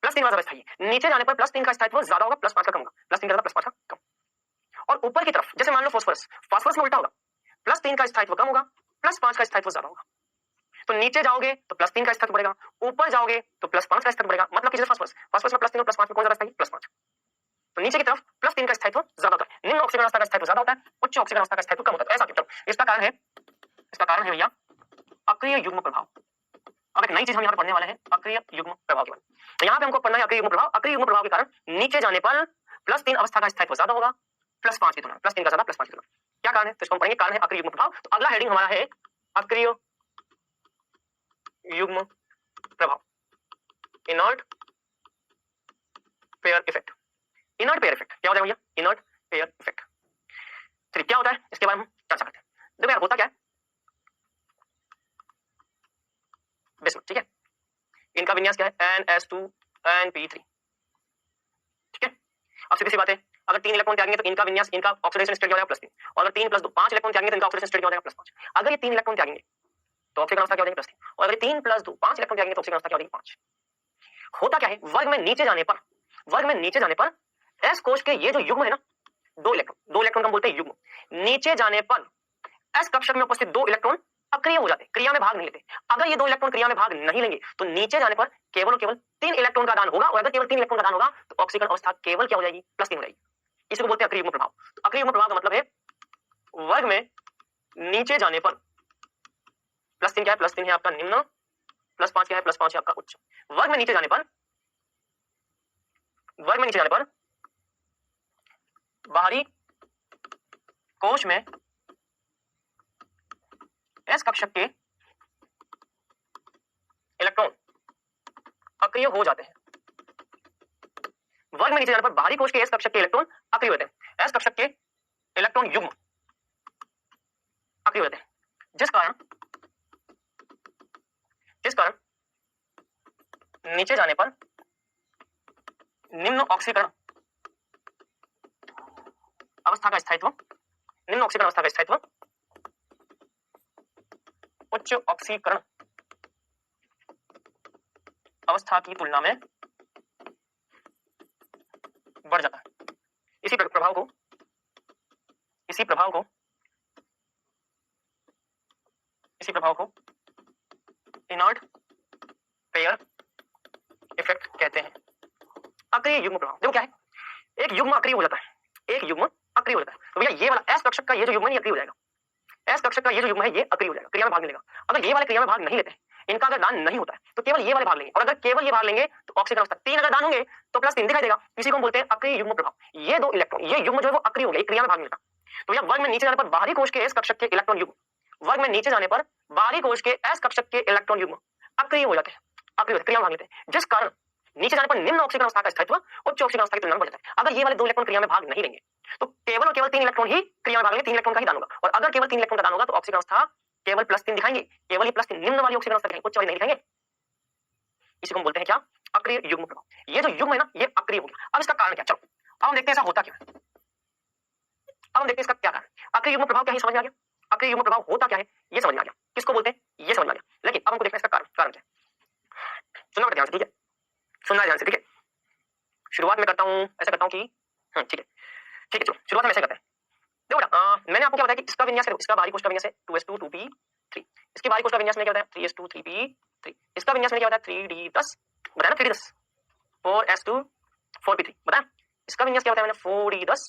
+3 वाला ज्यादा स्थायी है। नीचे जाने पर +3 का स्थायित्व ज्यादा होगा, +5 का कम होगा, +3 का ज्यादा, +5 का कम। और ऊपर की तरफ जैसे मान लो फास्फोरस में उल्टा होगा, +3 का स्थायित्व कम होगा, +5 का स्थायित्व ज्यादा होगा। तो नीचे जाओगे तो +3 का स्थायित्व बढ़ेगा, ऊपर जाओगे तो +5 का स्थायित्व बढ़ेगा। मतलब कि जैसे फास्फोरस में +3 और +5 में कौन ज्यादा स्थायी, +5। तो नीचे की तरफ +3 का स्थायित्व ज्यादा होता है, निम्न ऑक्सीकरण अवस्था का स्थायित्व ज्यादा होता है, उच्च ऑक्सीकरण अवस्था का स्थायित्व कम होता है। ऐसा क्यों, इसका कारण है भैया अक्रिय युग्म प्रभाव। अब एक नई चीज हम यहाँ पर पढ़ने वाले हैं, अक्रिय युग्म प्रभाव के बारे में। तो यहाँ पे हमको पढ़ना है अक्रिय युग्म प्रभाव। अक्रिय युग्म प्रभाव के कारण नीचे जाने पर +3 अवस्था का स्थायित्व ज्यादा होगा, +5 की तुलना, +3 का ज्यादा, +5 की तुलना। क्या कारण है, तो इसको हम पढ़ेंगे, कारण है अक्रिय युग्म प्रभाव। तो अगला हेडिंग हमारा है अक्रिय युग्म प्रभाव, inert pair effect. Inert pair effect क्या हो जाएगा भैया, इनर्ट पेयर इफेक्ट। चलिए क्या होता है इसके बारे में हम चर्चा करते हैं। देखो यार होता क्या है, बिस्मथ, ठीक है, इनका विन्यास क्या है, NS2NP3, ठीक है। अब सीधी सी बात है, अगर 3 इलेक्ट्रॉन त्यागेंगे तो इनका विन्यास, इनका ऑक्सीडेशन स्टेट क्या हो जाएगा, +3, और अगर 3 + 2 5 इलेक्ट्रॉन त्यागेंगे तो इनका ऑक्सीडेशन स्टेट क्या हो जाएगा, +5। अगर ये 3 इलेक्ट्रॉन त्यागेंगे तो ऑक्सीकरण अवस्था क्या हो जाएगी, +3, और अगर 3 + 2 5 इलेक्ट्रॉन त्यागेंगे तो ऑक्सीकरण अवस्था क्या हो जाएगी, 5। होता क्या है, वर्ग में नीचे जाने पर एस कोश के ये जो युग्म है ना, 2 इलेक्ट्रॉन का हम बोलते हैं युग्म, नीचे जाने पर एस कक्षक में उपस्थित 2 इलेक्ट्रॉन अक्रिय हो जाते हैं, क्रिया में भाग नहीं लेते। अगर ये 2 इलेक्ट्रॉन क्रिया में भाग नहीं लेंगे तो नीचे जाने पर केवल और केवल 3 इलेक्ट्रॉन का दान होगा, और अगर केवल 3 इलेक्ट्रॉन का दान होगा तो ऑक्सीकरण अवस्था केवल क्या हो जाएगी, +3 हो जाएगी। इसको बोलते हैं अक्रिय युग्म प्रभाव। तो अक्रिय युग्म प्रभाव का मतलब है वर्ग में नीचे जाने पर +3 क्या है, +3 है आपका निम्न +5 क्या है, +5 है आपका उच्च। वर्ग में नीचे जाने पर बाहरी कोश में s कक्षक के इलेक्ट्रॉन अक्रिय हो जाते हैं। वर्ग में नीचे जाने पर बाहरी कोश के s कक्षक के इलेक्ट्रॉन अक्रिय होते हैं। s कक्षक के इलेक्ट्रॉन युग्म अक्रिय होते हैं, जिस कारण नीचे जाने पर निम्न ऑक्सीकरण अवस्था का स्थायित्व उच्च ऑक्सीकरण अवस्था की तुलना में बढ़ जाता है। इसी प्रभाव को इनर्ट पेयर इफेक्ट कहते हैं। अक्रिय युग्म प्रभाव देखो क्या है, एक युग्म अक्रिय हो जाता है, तो भैया ये वाला s कक्षक का ये जो युग्म है ये अक्रिय हो जाएगा। s कक्षक का ये जो युग्म है ये अक्रिय हो जाएगा, क्रिया में भाग नहीं लेगा। अगर ये वाले क्रिया में भाग नहीं लेते हैं, इनका अगर दान नहीं होता है तो केवल ये वाले भाग लेंगे, और अगर केवल ये भाग लेंगे तो ऑक्सीकरण अवस्था 3 अगर दान होंगे तो +3 दिखाई देगा। इसी को हम बोलते हैं अक्रिय युग्म प्रभाव। ये दो इलेक्ट्रॉन ये युग्म जो है वो अक्रिय हो गया, क्रिया में भाग नहीं लेता। तो भैया वर्ग में नीचे जाने पर बाहरी कोश के s कक्षक के इलेक्ट्रॉन युग्म अक्रिय हो जाते हैं, क्रिया में भाग लेते हैं, जिस कारण नीचे जाने पर निम्न ऑक्सीकरण अवस्था का स्थायित्व उच्च ऑक्सीकरण अवस्था की तुलना में बढ़ जाता है। अगर ये वाले 2 इलेक्ट्रॉन क्रिया में भाग नहीं लेंगे तो केवल और केवल 3 इलेक्ट्रॉन ही क्रिया में भाग लेंगे, 3 इलेक्ट्रॉन का ही दान होगा। और अगर केवल 3 इलेक्ट्रॉन का दान होगा तो ऑक्सीकरण अवस्था केवल +3 दिखाएंगे, केवल ये +3 निम्न वाली ऑक्सीकरण अवस्था दिखाएंगे, उच्च वाली नहीं दिखाएंगे। इसी को हम बोलते हैं क्या, अक्रिय युग्म प्रभाव। ये जो युग्म है ना ये अक्रिय हो गया। अब इसका कारण क्या, चलो अब हम देखते हैं ऐसा होता क्या है। अब हम देखते हैं इसका क्या कारण। अक्रिय युग्म प्रभाव क्या है समझ में आ गया, अक्रिय युग्म प्रभाव होता क्या है ये समझ में आ गया, किसको बोलते हैं ये समझ में आ गया। लेकिन अब हमको देखना है इसका कारण क्या है। सुनना ध्यान से, ठीक है, सुनना ध्यान से, ठीक है। शुरुआत में करता हूं ऐसा करता हूं कि ठीक है चलो शुरुआत में ऐसे करते हैं। देखो बेटा मैंने आपको क्या बताया कि इसका विन्यास है, इसका बाहरी कोश का विन्यास है 2s2 2p3, इसके बाहरी कोश का विन्यास में क्या बताया 3s2 3p3, इसका विन्यास में क्या बताया 3d10 बताया ना, 3d10 4s2 4p3 बताया। इसका विन्यास क्या बताया मैंने 4d10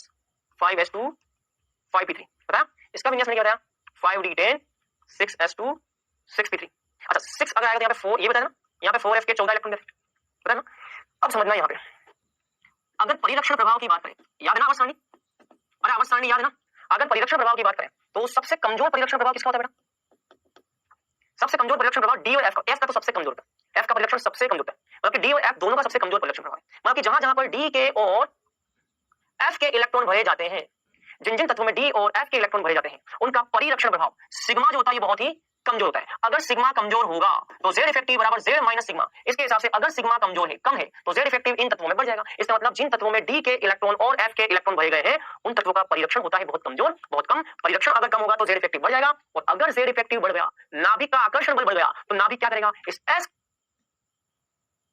5s2 5p3 बताया। इसका विन्यास में क्या बताया 5d10 6s2 6p3। अच्छा 6 अगर आएगा तो यहाँ पे 4 ये बताया ना, यहाँ पे 4f के 14 इलेक्ट्रॉन बताया ना। अब समझना यहाँ पे अगर परिरक्षण प्रभाव की बात करें, याद है ना अवस्था सारणी, अरे अवस्था सारणी याद है ना। अगर परिरक्षण प्रभाव की बात करें तो सबसे कमजोर परिरक्षण प्रभाव किसका होता है बेटा, सबसे कमजोर परिरक्षण प्रभाव डी और एफ का। एफ का तो सबसे कमजोर होता है, एफ का परिरक्षण सबसे कमजोर होता है, मतलब कि डी और एफ दोनों का सबसे कमजोर परिरक्षण प्रभाव है। मतलब कि जहां जहां पर डी के और एफ के इलेक्ट्रॉन भरे जाते हैं, जिन जिन तत्वों में डी और एफ के इलेक्ट्रॉन भरे जाते हैं उनका परिरक्षण प्रभाव सिग्मा जो होता है ये बहुत ही कमजोर होता है। अगर सिग्मा कमजोर होगा तो जेड इफेक्टिव बराबर जेड माइनस सिग्मा। इसके हिसाब से अगर सिग्मा कमजोर है कम है तो जेड इफेक्टिव इन तत्वों में बढ़ जाएगा। इसका मतलब जिन तत्वों में डी के इलेक्ट्रॉन और एफ के इलेक्ट्रॉन भरे गए हैं उन तत्वों का परिरक्षण होता है बहुत कमजोर, बहुत कम। परिरक्षण अगर कम होगा तो जेड इफेक्टिव बढ़ जाएगा, और अगर जेड इफेक्टिव बढ़ गया, नाभिक का आकर्षण बल बढ़ गया, तो नाभिक क्या करेगा, इस एस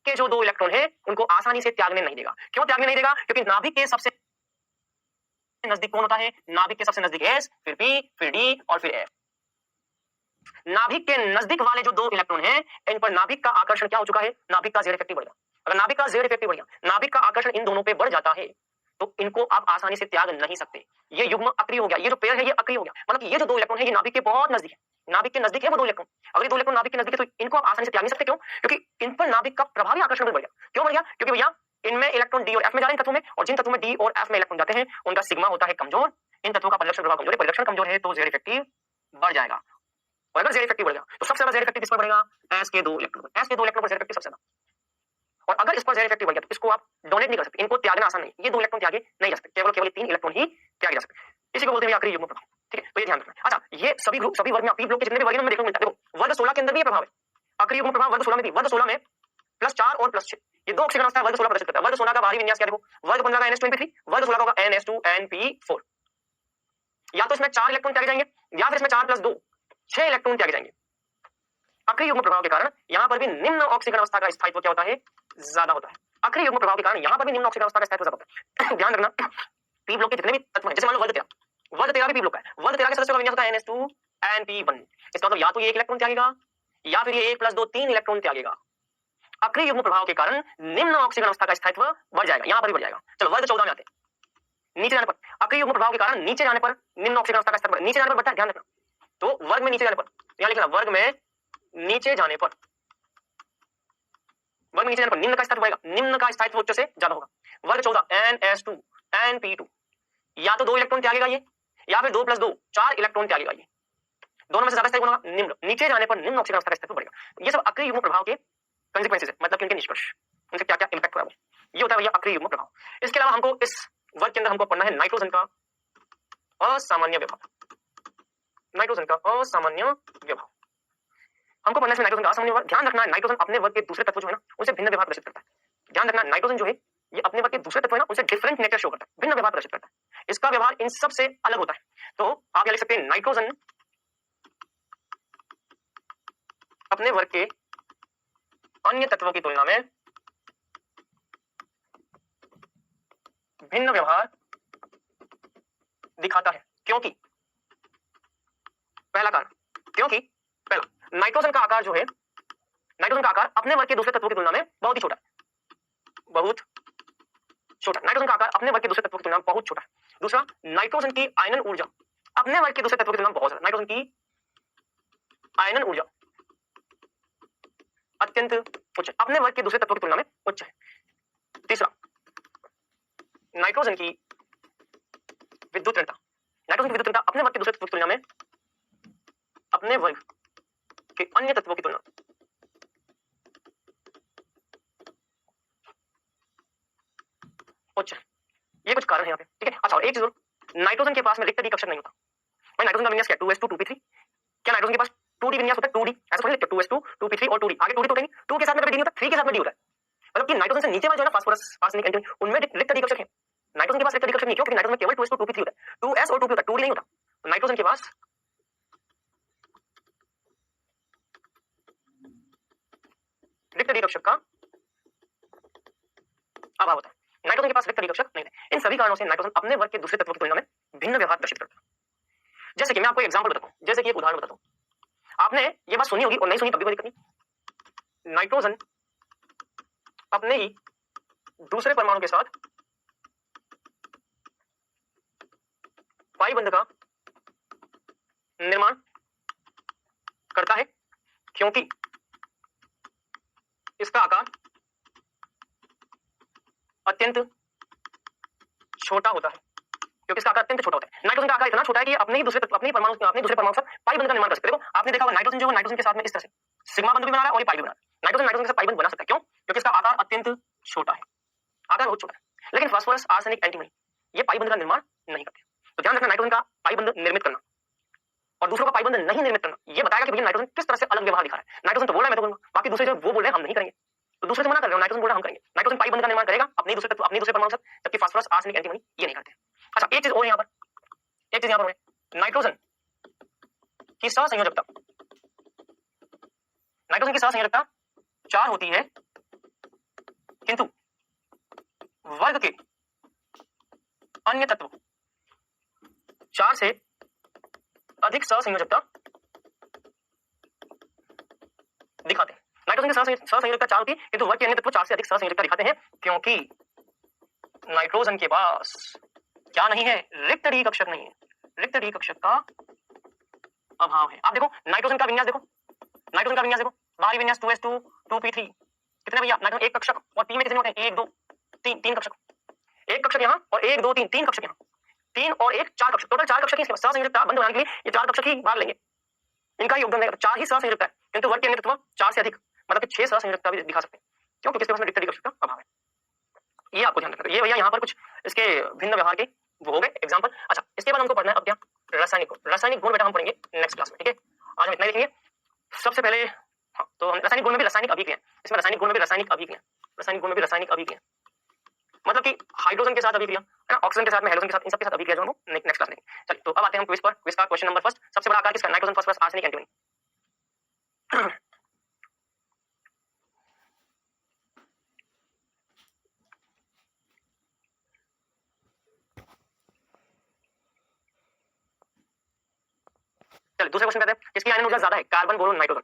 के जो 2 इलेक्ट्रॉन है उनको आसानी से त्यागने नहीं देगा। क्यों त्यागने नहीं देगा, क्योंकि नाभिक के सबसे नजदीक कौन होता है, नाभिक के सबसे नजदीक एस, फिर पी, फिर डी और फिर एफ। नाभिक के नजदीक वाले जो 2 इलेक्ट्रॉन हैं इन पर नाभिक का आकर्षण क्या हो चुका है, नाभिक का जेड इफेक्टिव बढ़ गया। अगर नाभिक का जेड इफेक्टिव बढ़ गया, नाभिक का आकर्षण इन दोनों पे बढ़ जाता है तो इनको आप आसानी से त्याग नहीं सकते। ये युग्म अक्रिय हो गया, ये जो पेयर है ये अक्रिय हो गया। मतलब कि ये जो 2 इलेक्ट्रॉन है ये नाभिक के बहुत नजदीक है, नाभिक के नजदीक है वो 2 इलेक्ट्रॉन। अगर ये 2 इलेक्ट्रॉन नाभिक के नजदीक है तो इनको आप आसानी से त्याग नहीं सकते। क्यों, क्योंकि इन पर नाभिक का प्रभावी आकर्षण बढ़ गया। क्यों बढ़ गया, क्योंकि भैया इनमें इलेक्ट्रॉन डी और एफ में जा रहे हैं तत्वों में, और जिन तत्वों में डी और एफ में इलेक्ट्रॉन जाते हैं उनका सिग्मा होता है कमजोर, इन तत्वों का परिरक्षण प्रभाव कमजोर है। परिरक्षण कमजोर है तो जेड इफेक्टिव बढ़ जाएगा। और अगर जेड इफेक्टिव बढ़ गया तो सबसे ज्यादा जेड इफेक्टिव किस पर बढ़ेगा, एस के 2 इलेक्ट्रॉन, एस के 2 इलेक्ट्रॉन पर जेड इफेक्टिव सबसे ज्यादा। और अगर इस पर जेड इफेक्टिव बढ़ गया तो इसको आप डोनेट नहीं कर सकते, इनको त्यागना आसान नहीं, ये 2 इलेक्ट्रॉन त्यागे नहीं जा सकते, केवल 3 इलेक्ट्रॉन ही त्यागे जा सकते। इसी को बोलते हैं अक्रिय युग्म प्रभाव। ठीक है, तो ये ध्यान रखना। अच्छा ये सभी ग्रुप सभी वर्ग में पी ब्लॉक के जितने भी वर्ग में देखने को मिलता है, देखो वर्ग 16 के अंदर भी ये प्रभाव है, अक्रिय युग्म प्रभाव वर्ग 16 में भी। वर्ग 16 में +4 और +6 ये 2 ऑक्सीकरण अवस्था वर्ग 16 प्रदर्शित करता है। वर्ग 16 का बाहरी विन्यास क्या देखो, वर्ग 15 का NH2 वर्ग 16 का होगा NS2 या तो इसमें 4 इलेक्ट्रॉन त्यागे जाएंगे या फिर इसमें 4 + 2 6 इलेक्ट्रॉन त्यागे जाएंगे। अक्रिय युग्म प्रभाव के कारण यहां पर भी निम्न ऑक्सीकरण अवस्था का स्थायित्व क्या होता है, ज्यादा होता है। अक्रिय युग्म प्रभाव के कारण यहां पर भी निम्न ऑक्सीकरण अवस्था का स्थायित्व ज्यादा होता है। ध्यान रखना पी ब्लॉक के जितने भी तत्व हैं, जैसे मान लो वर्ग 13 भी पी ब्लॉक का है, वर्ग 13 के सदस्यों का विन्यास होता है NH2 इसका मतलब या तो ये 1 इलेक्ट्रॉन त्यागेगा या फिर ये 1 + 2 3 इलेक्ट्रॉन त्यागेगा। अक्रिय युग्म प्रभाव के कारण निम्न ऑक्सीकरण अवस्था का स्थायित्व बढ़ जाएगा, यहां पर भी बढ़ जाएगा। चलो वर्ग 14 में आते हैं। नीचे जाने पर अक्रिय युग्म प्रभाव के कारण नीचे जाने पर निम्न ऑक्सीकरण अवस्था का स्तर नीचे जाने पर बढ़ता है। ध्यान रखना, तो वर्ग में नीचे जाने पर, यहां लिखना वर्ग में नीचे जाने पर वर्ग में नीचे जाने पर निम्न का स्थायित्व बढ़ेगा, निम्न का स्थायित्व उच्च से ज्यादा होगा। वर्ग 14 NS2 NP2, या तो 2 इलेक्ट्रॉन त्यागेगा ये, या फिर 2 + 2 4 इलेक्ट्रॉन त्यागेगा ये, दोनों में से ज्यादा स्थायित्व होगा निम्न, नीचे जाने पर निम्न ऑक्सीजन अवस्था का स्थायित्व बढ़ेगा। ये सब अक्रिय युग्म प्रभाव के कंसिक्वेंसेस है, मतलब कि इनके निष्कर्ष, इनसे क्या क्या इंपैक्ट हो रहा है, ये होता है भैया अक्रिय युग्म प्रभाव। इसके अलावा हमको इस वर्ग के अंदर हमको पढ़ना है नाइट्रोजन का असामान्य व्यवहार, नाइट्रोजन का असामान्य व्यवहार हमको पढ़ना है। नाइट्रोजन का असामान्य व्यवहार, ध्यान रखना है नाइट्रोजन अपने वर्ग के दूसरे तत्व जो है ना उनसे भिन्न व्यवहार प्रदर्शित करता है। ध्यान रखना नाइट्रोजन जो है ये अपने वर्ग के दूसरे तत्व है ना उनसे डिफरेंट नेचर शो करता है, भिन्न व्यवहार प्रदर्शित करता है, इसका व्यवहार इन सब से अलग होता है। तो आप यह लिख सकते हैं नाइट्रोजन अपने वर्ग के अन्य तत्वों की तुलना में भिन्न व्यवहार दिखाता है, क्योंकि पहला कारण, क्योंकि पहला नाइट्रोजन का आकार जो है, नाइट्रोजन का आकार अपने वर्ग के दूसरे तत्वों की तुलना में बहुत ही छोटा है, बहुत छोटा। नाइट्रोजन का आकार अपने वर्ग के दूसरे तत्वों की तुलना में बहुत छोटा है। दूसरा, नाइट्रोजन की आयनन ऊर्जा अपने वर्ग के दूसरे तत्वों की तुलना में बहुत ज्यादा, नाइट्रोजन की आयनन ऊर्जा अत्यंत उच्च, अपने वर्ग के दूसरे तत्वों की तुलना में उच्च है। तीसरा, नाइट्रोजन की विद्युत ऋणता, नाइट्रोजन की विद्युत ऋणता अपने वर्ग के दूसरे तत्वों की तुलना में अपने वर्ग के अन्य तत्वों की तुलना उच्च है। ये कुछ कारण है यहाँ पे, ठीक है। अच्छा, एक चीज और, नाइट्रोजन के पास में रिक्त डी कक्षक नहीं होता। भाई नाइट्रोजन का विन्यास क्या, 2s2 2p3, क्या नाइट्रोजन के पास 2d विन्यास होता है? 2d ऐसा थोड़ी लिखते, 2s2 2p3 और 2d, आगे 2d तो कहीं 2 के साथ में कभी डी नहीं होता, 3 के साथ में डी होता है, मतलब कि नाइट्रोजन से नीचे वाला जो है ना फास्फोरस आर्सेनिक एंटीमनी, उनमें रिक्त डी कक्षक है। नाइट्रोजन के पास रिक्त डी कक्षक नहीं, क्यों? क्योंकि नाइट्रोजन में केवल 2s2 2p3 होता है, 2s और 2p होता है, 2d नहीं होता। तो नाइट्रोजन के पास रिक्त डी कक्षक का अभाव होता है, नाइट्रोजन के पास रिक्त डी कक्षक नहीं है। इन सभी कारणों से नाइट्रोजन अपने वर्ग के दूसरे तत्वों की तुलना में भिन्न व्यवहार प्रदर्शित करता है। जैसे कि मैं आपको एग्जांपल बताता हूं, जैसे कि एक उदाहरण बताता हूं, आपने ये बात सुनी होगी और नहीं सुनी तब भी कोई दिक्कत नहीं। नाइट्रोजन अपने ही दूसरे परमाणु के साथ पाई बंध का निर्माण करता है, क्योंकि इसका आकार अत्यंत छोटा होता है, क्योंकि इसका आकार अत्यंत छोटा होता है। नाइट्रोजन का आकार इतना छोटा है कि अपने ही दूसरे परमाणु से पाई बंध का निर्माण कर सकते हैं। देखो आपने देखा होगा नाइट्रोजन जो है नाइट्रोजन के साथ में इस तरह से सिग्मा बंध भी बना रहा है और ये पाई भी बना रहा है। नाइट्रोजन के साथ पाई बंध बना सकता है, क्यों? क्योंकि इसका आकार अत्यंत छोटा है, आकार बहुत छोटा है। लेकिन फास्फोरस आर्सेनिक एंटीमनी ये पाई बंध का निर्माण नहीं करते। तो ध्यान रखना, नाइट्रोजन का पाई बंध निर्मित करना और दूसरों का पाई बंध नहीं निर्मित करना ये बताएगा कि भैया नाइट्रोजन किस तरह से अलग व्यवहार दिखा रहा है। नाइट्रोजन तो बोल रहा है मैं तो करूंगा, बाकी दूसरे जो वो बोल रहे हैं हम नहीं करेंगे, तो दूसरे से मना कर रहे हो, नाइट्रोजन बोल रहा है हम करेंगे। नाइट्रोजन पाई बंध का निर्माण करेगा अपने दूसरे परमाणु से, जबकि फास्फोरस आर्सेनिक एंटीमनी ये नहीं करते। अच्छा, एक चीज और यहाँ पर, एक चीज यहाँ पर नाइट्रोजन की सहसंयोजकता, नाइट्रोजन की सहसंयोजकता 4 होती है, किंतु वर्ग के अन्य तत्व 4 से अधिक सहसंयोजकता दिखाते हैं। नाइट्रोजन की सहसंयोजकता 4 होती है, किंतु वर्ग के अन्य तत्व 4 से अधिक सहसंयोजकता दिखाते हैं, क्योंकि नाइट्रोजन के पास क्या नहीं है? रिक्त डी कक्षक नहीं है, रिक्त डी कक्षक का अभाव है। आप देखो नाइट्रोजन का विन्यास देखो, नाइट्रोजन का विन्यास देखो, बाहरी विन्यास 2s2 2p3, कितने भैया? नाइट्रोजन एक कक्षक, और पी में कितने होते हैं? 1 2 3, 3 कक्षक, एक कक्षक यहाँ और 1 2 3, 3 कक्षक यहाँ, 3 और 1 4 कक्षक, टोटल 4 कक्षक ही इसके सहसंयोजकता बंध बनाने के लिए ये 4 कक्षक ही भाग लेंगे, इनका योगदान रहेगा। 4 ही सहसंयोजकता है, किंतु वर्ग के अन्य तत्व 4 से अधिक, मतलब कि 6 सहसंयोजकता भी दिखा सकते हैं, क्यों? क्योंकि इसके पास में रिक्त डी कक्षक का अभाव है। ये आपको ध्यान रखना। ये भैया यहाँ पर कुछ इसके भिन्न व्यवहार के वो हो गए एग्जांपल। अच्छा, इसके बाद हमको पढ़ना है अब क्या? रासायनिक गुण। रासायनिक गुण बेटा हम पढ़ेंगे नेक्स्ट क्लास में, ठीक है। आज हम इतना ही देखेंगे। सबसे पहले हाँ, तो हम रासायनिक गुण में भी रासायनिक अभिक्रिया, इसमें रासायनिक गुण में भी रासायनिक अभिक्रिया, रासायनिक गुण में भी रासायनिक अभिक्रिया, मतलब कि हाइड्रोजन के साथ अभिक्रिया है ना, ऑक्सीजन के साथ में, हेलोजन के साथ, इन सब के साथ अभिक्रिया जो हम नेक्स्ट क्लास में। चलिए, तो अब आते हैं हम क्विज पर। क्विज का क्वेश्चन नंबर फर्स्ट, सबसे बड़ा आकार किसका? Nitrogen, phosphorus, arsenic, antimony. चलिए दूसरे क्वेश्चन पे आते हैं, किसकी आयनन ऊर्जा ज्यादा है? Carbon, boron, nitrogen.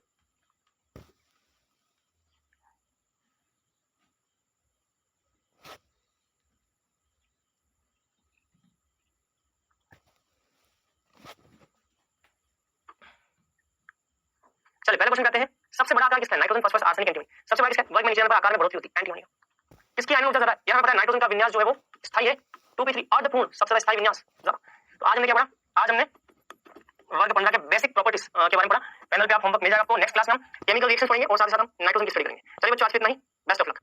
चलिए पहले क्वेश्चन कहते हैं, सबसे बड़ा आकार किसका है? Nitrogen, phosphorus, arsenic, antimony. सबसे बड़ा किसका है? वर्ग में नीचे जाने पर आकार में बढ़ोतरी होती है, एंटीमनी का। किसकी आयनिक ऊर्जा ज्यादा है? यार हमें पता है नाइट्रोजन का विन्यास जो है वो स्थायी है 2p3 अर्धपूर्ण, सबसे ज्यादा स्थायी विन्यास ज्यादा। तो आज हमने क्या पढ़ा? आज हमने वर्ग 15 के बेसिक प्रॉपर्टीज के बारे में पढ़ा। पैनल पे आप होमवर्क मिल जाएगा आपको। नेक्स्ट क्लास में हम केमिकल रिएक्शंस पढ़ेंगे और साथ ही साथ हम नाइट्रोजन की स्टडी करेंगे। चलिए बच्चों आज के इतना ही। Best of luck.